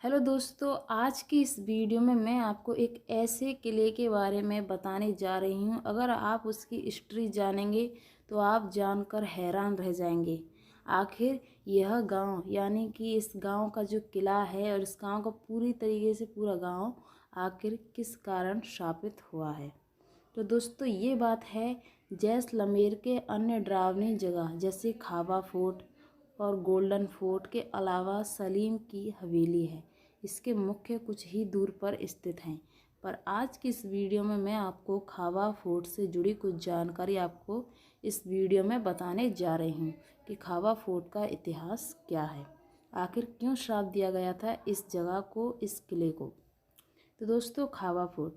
Hello दोस्तों, आज की इस वीडियो में मैं आपको एक ऐसे किले के बारे में बताने जा रही हूँ। अगर आप उसकी हिस्ट्री जानेंगे तो आप जानकर हैरान रह जाएंगे। आखिर यह गांव यानी कि इस गांव का जो किला है और इस गांव का पूरी तरीके से पूरा गांव आखिर किस कारण शापित हुआ है। तो दोस्तों ये बात है जैसलमेर के अन्य डरावनी जगह जैसे खाबा फोर्ट और गोल्डन फोर्ट के अलावा सलीम की हवेली है। इसके मुख्य कुछ ही दूर पर स्थित हैं। पर आज की इस वीडियो में मैं आपको खाबा फोर्ट से जुड़ी कुछ जानकारी आपको इस वीडियो में बताने जा रही हूँ कि खाबा फोर्ट का इतिहास क्या है, आखिर क्यों श्राप दिया गया था इस जगह को, इस किले को। तो दोस्तों खाबा फोर्ट,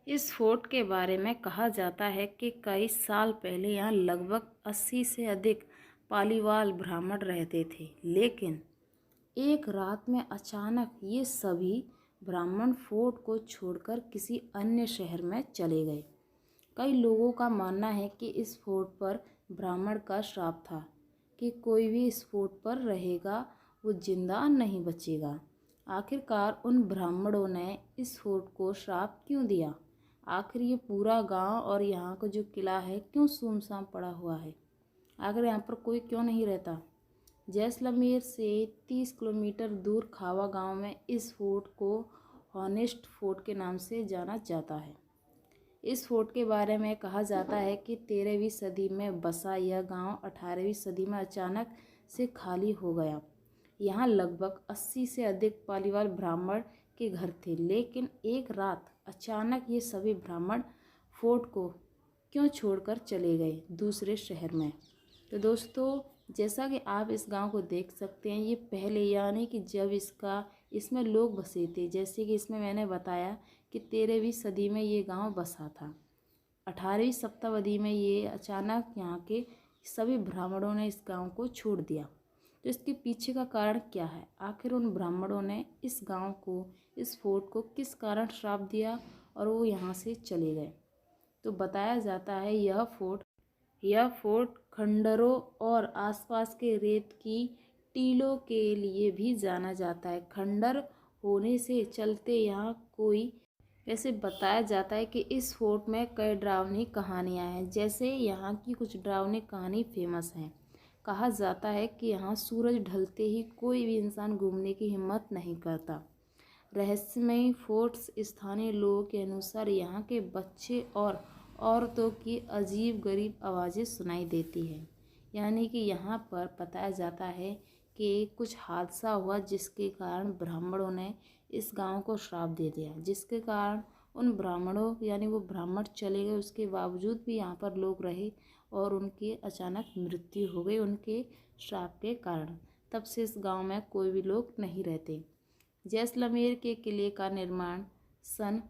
इस फोर्ट के बारे में कहा जाता है कि कई साल पहले यहाँ लगभग 80 से अधिक पालीवाल ब्राह्मण रहते थे, लेकिन एक रात में अचानक ये सभी ब्राह्मण फोर्ट को छोड़कर किसी अन्य शहर में चले गए। कई लोगों का मानना है कि इस फोर्ट पर ब्राह्मण का श्राप था कि कोई भी इस फोर्ट पर रहेगा वो जिंदा नहीं बचेगा। आखिरकार उन ब्राह्मणों ने इस फोर्ट को श्राप क्यों दिया? आखिर ये पूरा गांव और यहाँ का जो किला है क्यों सुनसान पड़ा हुआ है? आखिर यहाँ पर कोई क्यों नहीं रहता? जैसलमेर से 30 किलोमीटर दूर खावा गांव में इस फोर्ट को हॉनेस्ट फोर्ट के नाम से जाना जाता है। इस फोर्ट के बारे में कहा जाता है कि 13वीं सदी में बसा यह गांव 18वीं सदी में अचानक से खाली हो गया। यहाँ लगभग 80 से अधिक पालीवाल ब्राह्मण के घर थे, लेकिन एक रात अचानक ये सभी ब्राह्मण फोर्ट को क्यों छोड़कर चले गए दूसरे शहर में। तो दोस्तों जैसा कि आप इस गांव को देख सकते हैं, ये पहले यानी कि जब इसमें लोग बसे थे, जैसे कि इसमें मैंने बताया कि 13वीं सदी में ये गांव बसा था। 18वीं शताब्दी में ये अचानक यहाँ के सभी ब्राह्मणों ने इस गांव को छोड़ दिया। तो इसके पीछे का कारण क्या है? आखिर उन ब्राह्मणों ने इस गांव को, इस फोर्ट को किस कारण श्राप दिया और वो यहाँ से चले गए? तो बताया जाता है यह फोर्ट खंडरों और आसपास के रेत की टीलों के लिए भी जाना जाता है। खंडर होने से चलते यहाँ कोई वैसे बताया जाता है कि इस फोर्ट में कई डरावनी कहानियाँ हैं। जैसे यहाँ की कुछ डरावनी कहानी फेमस हैं। कहा जाता है कि यहाँ सूरज ढलते ही कोई भी इंसान घूमने की हिम्मत नहीं करता। रहस्यमयी फोर्ट्स स्थानीय लोगों के अनुसार यहाँ के बच्चे और औरतों की अजीब गरीब आवाज़ें सुनाई देती हैं। यानी कि यहाँ पर बताया जाता है कि कुछ हादसा हुआ जिसके कारण ब्राह्मणों ने इस गांव को श्राप दे दिया, जिसके कारण उन ब्राह्मणों यानी वो ब्राह्मण चले गए, उसके बावजूद भी यहाँ पर लोग रहे और उनकी अचानक मृत्यु हो गई उनके श्राप के कारण। तब से इस गांव में कोई भी लोग नहीं रहते। जैसलमेर के किले का निर्माण सन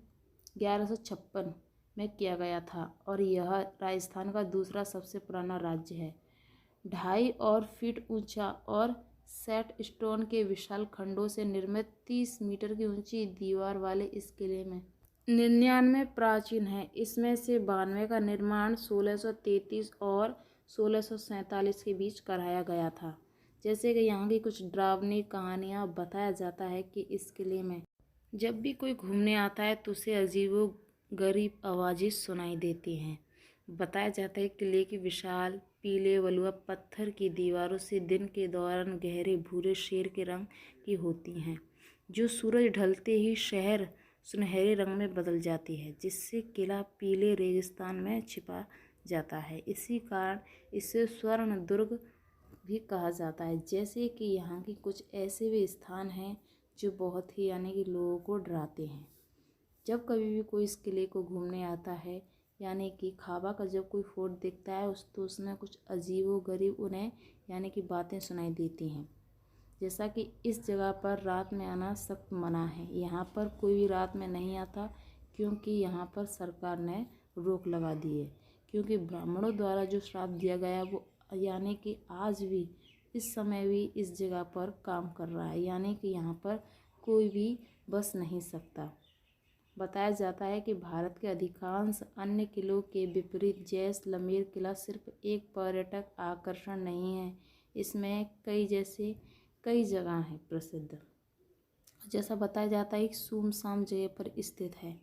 1156 में किया गया था और यह राजस्थान का दूसरा सबसे पुराना राज्य है। 2.5 फीट ऊंचा और सेट स्टोन के विशाल खंडों से निर्मित 30 मीटर की ऊंची दीवार वाले इस किले में 99 प्राचीन है। इसमें से 92 का निर्माण 1633 और 1647 के बीच कराया गया था। जैसे कि यहाँ की कुछ डरावनी कहानियाँ बताया जाता है कि इस किले में जब भी कोई घूमने आता है तो उसे अजीबो गरीब आवाज़ें सुनाई देती हैं। बताया जाता है किले की विशाल पीले बलुआ पत्थर की दीवारों से दिन के दौरान गहरे भूरे शेर के रंग की होती हैं, जो सूरज ढलते ही शहर सुनहरे रंग में बदल जाती है, जिससे किला पीले रेगिस्तान में छिपा जाता है। इसी कारण इसे स्वर्ण दुर्ग भी कहा जाता है। जैसे कि यहाँ की कुछ ऐसे भी स्थान हैं जो बहुत ही यानी कि लोगों को डराते हैं। जब कभी भी कोई इस किले को घूमने आता है यानी कि खाबा का जब कोई फोर्ट दिखता है तो उसमें कुछ अजीबो गरीब उन्हें यानी कि बातें सुनाई देती हैं। जैसा कि इस जगह पर रात में आना सख्त मना है। यहाँ पर कोई भी रात में नहीं आता क्योंकि यहाँ पर सरकार ने रोक लगा दी है। क्योंकि ब्राह्मणों द्वारा जो श्राप दिया गया वो यानी कि आज भी इस समय भी इस जगह पर काम कर रहा है, यानी कि यहाँ पर कोई भी बस नहीं सकता। बताया जाता है कि भारत के अधिकांश अन्य किलों के विपरीत जैसलमेर किला सिर्फ एक पर्यटक आकर्षण नहीं है, इसमें कई जगह हैं प्रसिद्ध। जैसा बताया जाता है एक सुनसान जगह पर स्थित है।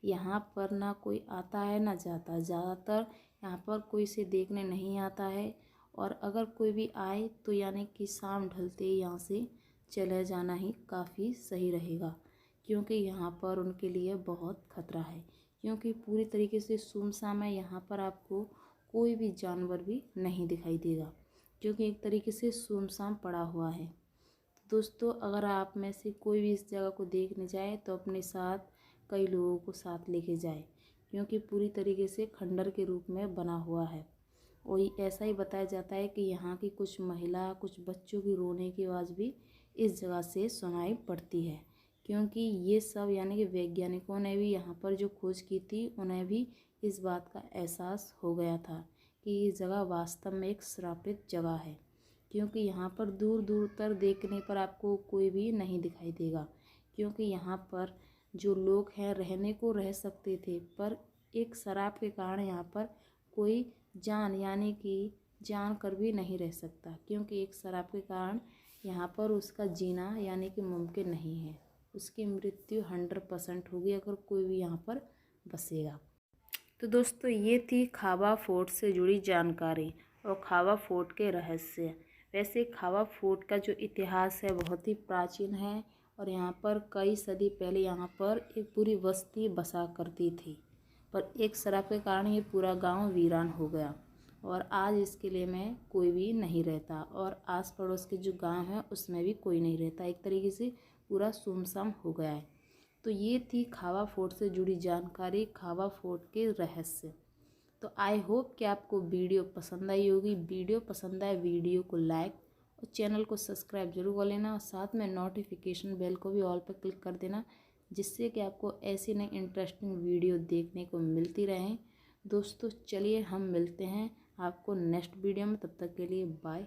यहाँ पर ना कोई आता है ना जाता, ज़्यादातर यहाँ पर कोई इसे देखने नहीं आता है। और अगर कोई भी आए तो यानी कि शाम ढलते ही यहाँ से चले जाना ही काफ़ी सही रहेगा, क्योंकि यहाँ पर उनके लिए बहुत खतरा है। क्योंकि पूरी तरीके से सुनसान है, यहाँ पर आपको कोई भी जानवर भी नहीं दिखाई देगा, क्योंकि एक तरीके से सुनसान पड़ा हुआ है। दोस्तों, अगर आप में से कोई भी इस जगह को देखने जाए तो अपने साथ कई लोगों को साथ लेके जाए, क्योंकि पूरी तरीके से खंडर के रूप में बना हुआ है। और ऐसा ही बताया जाता है कि यहाँ की कुछ महिला, कुछ बच्चों की रोने की आवाज़ भी इस जगह से सुनाई पड़ती है। क्योंकि ये सब यानी कि वैज्ञानिकों ने भी यहाँ पर जो खोज की थी, उन्हें भी इस बात का एहसास हो गया था कि ये जगह वास्तव में एक श्रापित जगह है। क्योंकि यहाँ पर दूर दूर तक देखने पर आपको कोई भी नहीं दिखाई देगा, क्योंकि यहाँ पर जो लोग हैं रहने को रह सकते थे, पर एक शराब के कारण यहाँ पर कोई जान यानी कि जान कर भी नहीं रह सकता, क्योंकि एक शराब के कारण यहाँ पर उसका जीना यानी कि मुमकिन नहीं है। उसकी मृत्यु 100% होगी अगर कोई भी यहाँ पर बसेगा। तो दोस्तों, ये थी खाबा फोर्ट से जुड़ी जानकारी और खाबा फोर्ट के रहस्य। वैसे खाबा फोर्ट का जो इतिहास है बहुत ही प्राचीन है, और यहाँ पर कई सदी पहले यहाँ पर एक पूरी बस्ती बसा करती थी, पर एक शराब के कारण ये पूरा गांव वीरान हो गया और आज इस किले में कोई भी नहीं रहता, और आस पड़ोस के जो गांव हैं उसमें भी कोई नहीं रहता। एक तरीके से पूरा सुमसाम हो गया है। तो ये थी खाबा फोर्ट से जुड़ी जानकारी, खाबा फोर्ट के रहस्य। तो आई होप कि आपको वीडियो पसंद आई होगी। वीडियो पसंद आए वीडियो को लाइक और चैनल को सब्सक्राइब जरूर कर लेना, और साथ में नोटिफिकेशन बेल को भी ऑल पर क्लिक कर देना, जिससे कि आपको ऐसी नई इंटरेस्टिंग वीडियो देखने को मिलती रहें। दोस्तों, चलिए हम मिलते हैं आपको नेक्स्ट वीडियो में। तब तक के लिए बाय।